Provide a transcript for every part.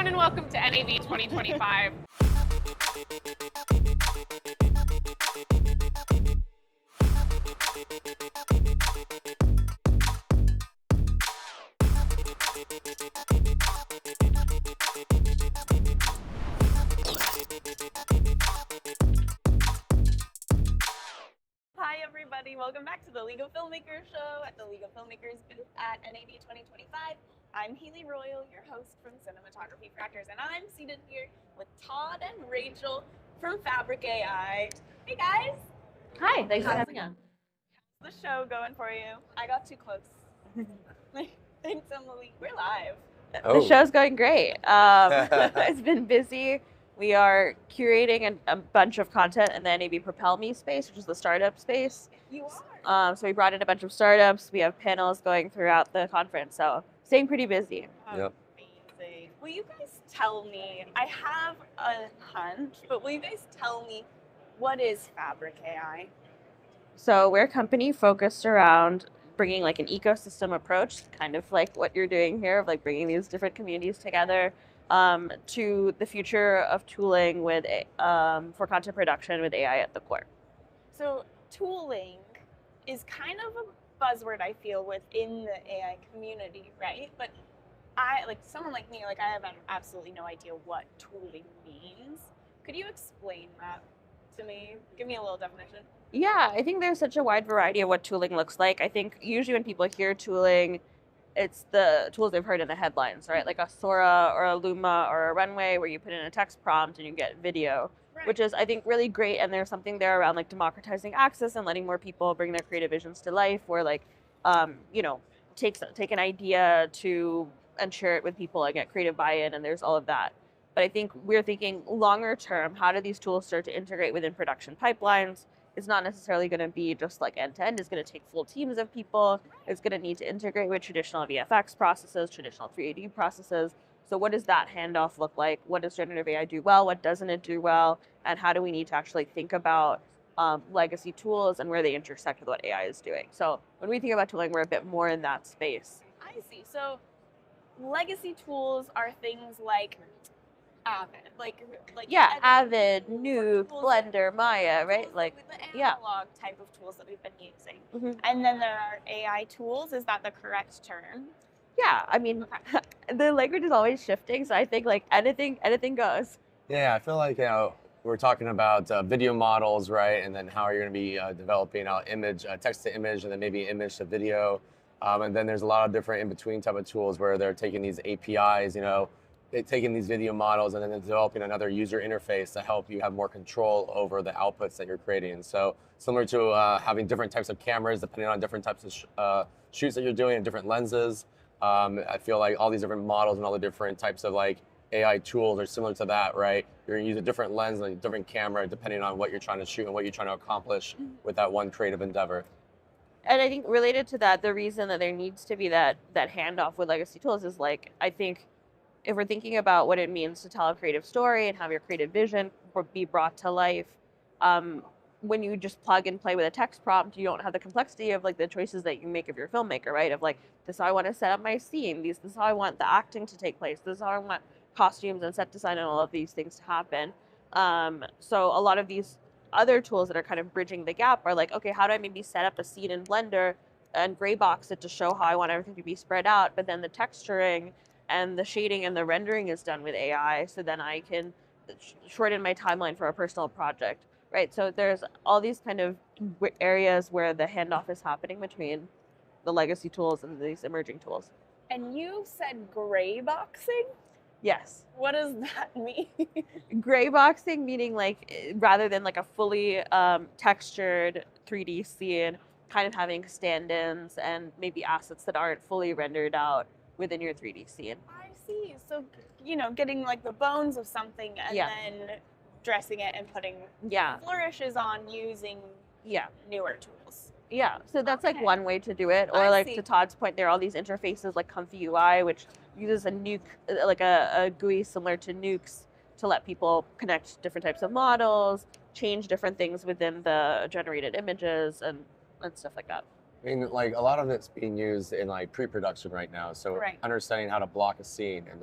everyone, and welcome to NAB 2025. Hi everybody, welcome back to the League of Filmmakers show at the League of Filmmakers booth at NAB 2025. I'm Haley Royal, your host from Cinematography for Actors, and I'm seated here with Todd and Rachel from FBRC.ai. Hey guys! Hi, thanks for having us. How's the show going for you? I got too close. Thanks, Emily. We're live. The show's going great. It's been busy. We are curating a bunch of content in the NAB Propel Me space, which is the startup space. You are? So we brought in a bunch of startups. We have panels going throughout the conference, so staying pretty busy. Yep. Amazing. Will you guys tell me, I have a hunch, but will you guys tell me what is FBRC.ai? So we're a company focused around bringing like an ecosystem approach, kind of like what you're doing here, of like bringing these different communities together to the future of tooling with for content production with AI at the core. So tooling is kind of a buzzword, I feel, within the AI community, right? But someone like me, I have absolutely no idea what tooling means. Could you explain that to me? Give me a little definition. Yeah, I think there's such a wide variety of what tooling looks like. I think usually when people hear tooling, it's the tools they've heard in the headlines, right? Like a Sora or a Luma or a Runway where you put in a text prompt and you get video, right, which is, I think, really great. And there's something there around like democratizing access and letting more people bring their creative visions to life, where take an idea and share it with people and get creative buy-in, and there's all of that. But I think we're thinking longer term, how do these tools start to integrate within production pipelines? It's not necessarily going to be just like end-to-end. It's going to take full teams of people. It's going to need to integrate with traditional VFX processes, traditional 3D processes. So what does that handoff look like? What does generative AI do well? What doesn't it do well? And how do we need to actually think about legacy tools and where they intersect with what AI is doing? So when we think about tooling, we're a bit more in that space. I see. So legacy tools are things like Avid, Avid, Nuke, Blender, Maya, right? Like the analog type of tools that we've been using. Mm-hmm. And then there are AI tools. Is that the correct term? Yeah, I mean, the language is always shifting, so I think like anything goes. Yeah, I feel like we're talking about video models, right? And then how you're going to be developing image, text to image, and then maybe image to video. And then there's a lot of different in between type of tools where they're taking these APIs, taking these video models and then developing another user interface to help you have more control over the outputs that you're creating. So similar to having different types of cameras depending on different types of shoots that you're doing and different lenses. I feel like all these different models and all the different types of AI tools are similar to that, right? You're going to use a different lens and a different camera depending on what you're trying to shoot and what you're trying to accomplish with that one creative endeavor. And I think related to that, the reason that there needs to be that handoff with legacy tools is I think if we're thinking about what it means to tell a creative story and have your creative vision be brought to life, when you just plug and play with a text prompt, you don't have the complexity of the choices that you make of your filmmaker, right? Of this is how I want to set up my scene. This is how I want the acting to take place. This is how I want costumes and set design and all of these things to happen. So a lot of these other tools that are kind of bridging the gap are okay, how do I maybe set up a scene in Blender and gray box it to show how I want everything to be spread out, but then the texturing and the shading and the rendering is done with AI, so then I can shorten my timeline for a personal project, right? So there's all these kind of areas where the handoff is happening between the legacy tools and these emerging tools. And you said gray boxing? Yes. What does that mean? Gray boxing meaning rather than a fully textured 3D scene, kind of having stand-ins and maybe assets that aren't fully rendered out within your 3D scene. I see. So, getting the bones of something and then dressing it and putting flourishes on using newer tools. Yeah, so that's one way to do it. Or to Todd's point, there are all these interfaces like Comfy UI, which uses a Nuke, a GUI similar to Nuke's to let people connect different types of models, change different things within the generated images and stuff like that. I mean, a lot of it's being used in pre-production right now. So understanding how to block a scene and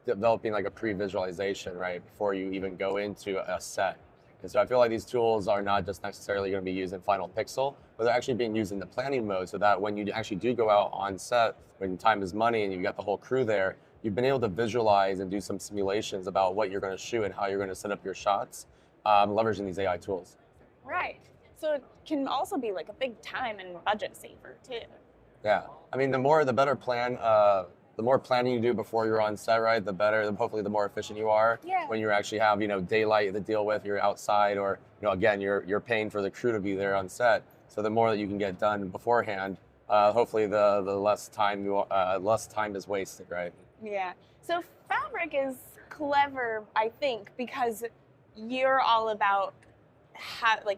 developing like a pre-visualization, right, before you even go into a set. And so I feel like these tools are not just necessarily going to be used in Final Pixel, but they're actually being used in the planning mode, so that when you actually do go out on set, when time is money and you've got the whole crew there, you've been able to visualize and do some simulations about what you're going to shoot and how you're going to set up your shots, leveraging these AI tools. Right. So it can also be like a big time and budget saver too. Yeah, I mean, the better plan, the more planning you do before you're on set, right, the better, hopefully the more efficient you are. Yeah. When you actually have, daylight to deal with, you're outside, or, again, you're paying for the crew to be there on set. So the more that you can get done beforehand, hopefully the less time is wasted, right? Yeah. So Fabric is clever, I think, because you're all about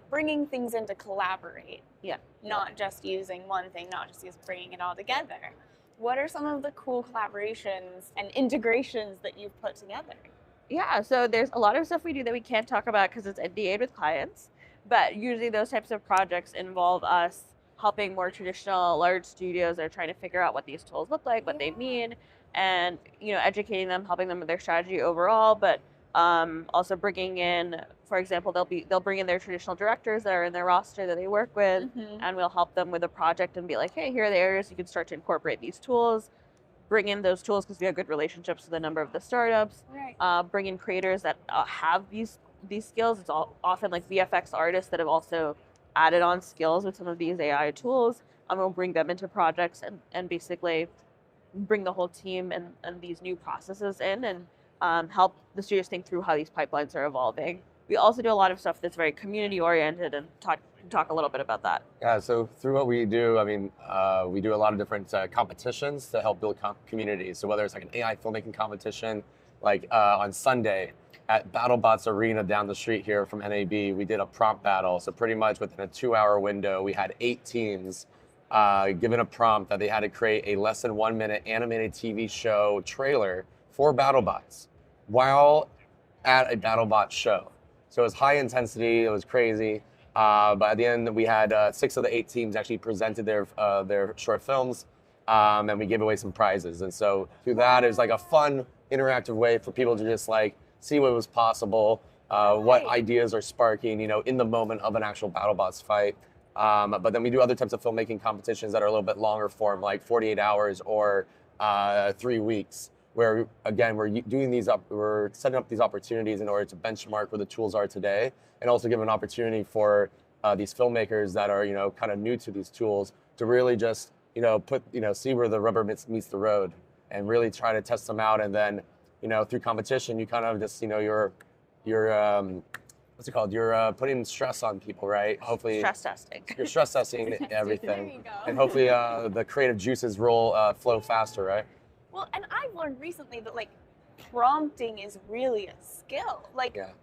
bringing things in to collaborate. Yeah. Not just using one thing, not just bringing it all together. What are some of the cool collaborations and integrations that you've put together? Yeah, so there's a lot of stuff we do that we can't talk about because it's NDA'd with clients, but usually those types of projects involve us helping more traditional large studios that are trying to figure out what these tools look like, what they mean, and educating them, helping them with their strategy overall, but also bringing in, for example, they'll bring in their traditional directors that are in their roster that they work with, and we'll help them with a project and be like, hey, here are the areas you can start to incorporate these tools, bring in those tools because we have good relationships with a number of the startups, right. Bring in creators that have these skills. It's often like VFX artists that have also added on skills with some of these AI tools, and we'll bring them into projects and basically bring the whole team and these new processes in and help the studios think through how these pipelines are evolving. We also do a lot of stuff that's very community oriented, and talk a little bit about that. Yeah, so through what we do, I mean, we do a lot of different competitions to help build communities. So whether it's like an AI filmmaking competition, like on Sunday at BattleBots Arena down the street here from NAB, we did a prompt battle. So pretty much within a 2-hour window, we had 8 teams given a prompt that they had to create a less than 1 minute animated TV show trailer for BattleBots while at a BattleBot show. So it was high intensity, it was crazy. But at the end, we had 6 of the 8 teams actually presented their short films, and we gave away some prizes. And so through that, it was like a fun, interactive way for people to just like see what was possible, what ideas are sparking, in the moment of an actual BattleBots fight. But then we do other types of filmmaking competitions that are a little bit longer form, like 48 hours or 3 weeks, where again we're setting up these opportunities in order to benchmark where the tools are today, and also give an opportunity for these filmmakers that are kind of new to these tools to really just see where the rubber meets the road, and really try to test them out. And then through competition, you kind of just you're what's it called? You're putting stress on people, right? Hopefully stress testing. You're stress testing everything, There you go. and hopefully the creative juices flow faster, right? Well, and I've learned recently that prompting is really a skill.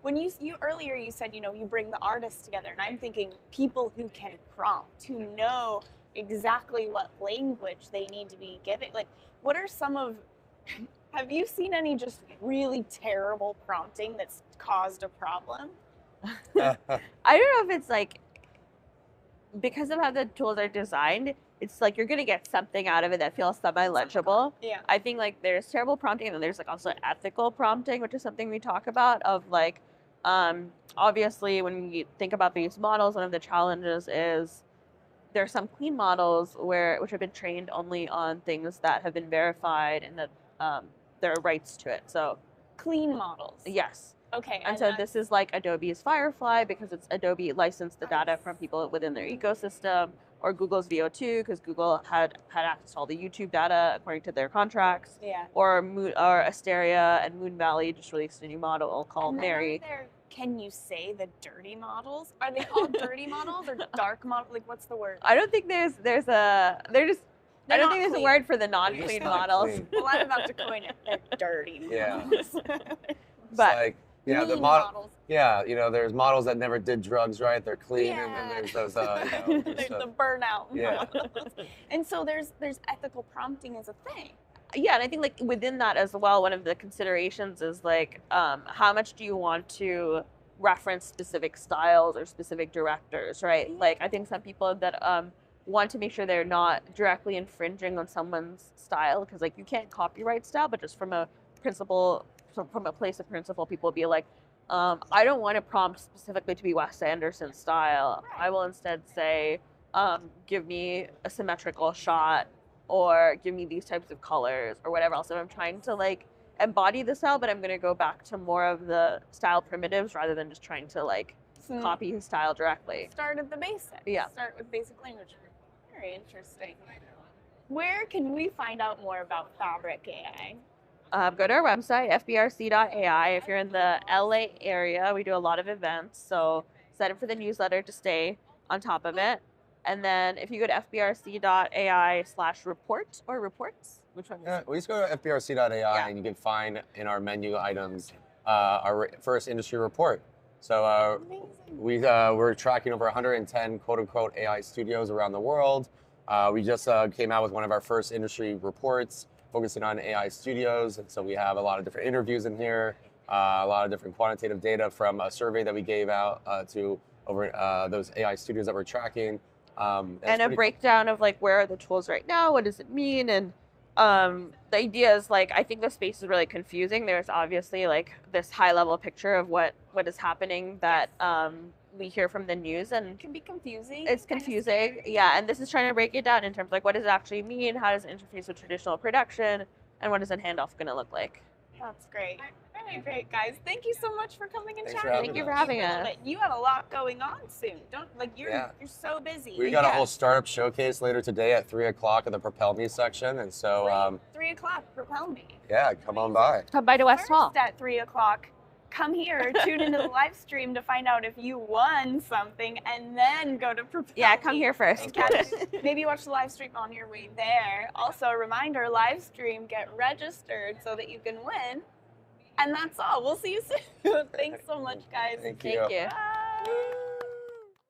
When you earlier you said you bring the artists together, and I'm thinking people who can prompt, who know exactly what language they need to be giving. What are some of? Have you seen any just really terrible prompting that's caused a problem? I don't know if it's because of how the tools are designed, it's you're going to get something out of it that feels semi-legible. Yeah. I think there's terrible prompting, and then there's also ethical prompting, which is something we talk about of obviously when you think about these models, one of the challenges is there's some clean models which have been trained only on things that have been verified and that there are rights to it. So clean models. Yes. Okay. And so this is Adobe's Firefly, because it's Adobe licensed the data from people within their ecosystem, or Google's VO2 because Google had access to all the YouTube data according to their contracts. Yeah. Or Asteria and Moon Valley just released a new model called Mary. Can you say the dirty models? Are they called dirty models or dark models? What's the word? I don't think there's a word for the non-clean models. Clean. Well, I'm about to coin it. They're dirty models. But the models. Yeah, there's models that never did drugs, right? They're clean, Yeah. and then there's those. There's the burnout Yeah. models. And so there's ethical prompting as a thing. Yeah, and I think within that as well, one of the considerations is how much do you want to reference specific styles or specific directors, right? I think some people that want to make sure they're not directly infringing on someone's style, because you can't copyright style, but just from a from a place of principle, people will be like, I don't want a prompt specifically to be Wes Anderson style. Right. I will instead say, give me a symmetrical shot, or give me these types of colors, or whatever else. And I'm trying to like embody the style, but I'm going to go back to more of the style primitives rather than just trying to like copy his style directly. Start at the basics. Yeah. Start with basic language. Very interesting. Where can we find out more about Fabric AI? Go to our website, FBRC.ai. If you're in the LA area, we do a lot of events, so sign up for the newsletter to stay on top of it. And then if you go to FBRC.ai/report or reports, which one? Yeah, we just go to FBRC.ai and you can find in our menu items our first industry report. So we're tracking over 110 quote-unquote AI studios around the world. We just came out with one of our first industry reports focusing on AI studios. And so we have a lot of different interviews in here, a lot of different quantitative data from a survey that we gave out to over those AI studios that we're tracking. And a breakdown of like, where are the tools right now? What does it mean? And the idea is like, I think the space is really confusing. There's obviously like this high level picture of what is happening that we hear from the news, and it can be confusing. It's confusing. Yeah. And this is trying to break it down in terms of like, what does it actually mean? How does it interface with traditional production? And what is a handoff going to look like? That's great. Very great, guys. Thank you so much for coming and Thanks for chatting. having Thank you for us. having us. You have a lot going on soon. You're so busy. We got a whole startup showcase later today at 3 o'clock in the Propel Me section, and so 3 o'clock, Propel Me. yeah, come on by. Come by to West Hall. At 3 o'clock, come here, tune into the live stream to find out if you won something, and then go to Propel Yeah, Me. come here first. Maybe watch the live stream on your way there. Also, a reminder, live stream, get registered so that you can win. And that's all. We'll see you soon. Thanks so much, guys. Thank you. Thank you. Bye.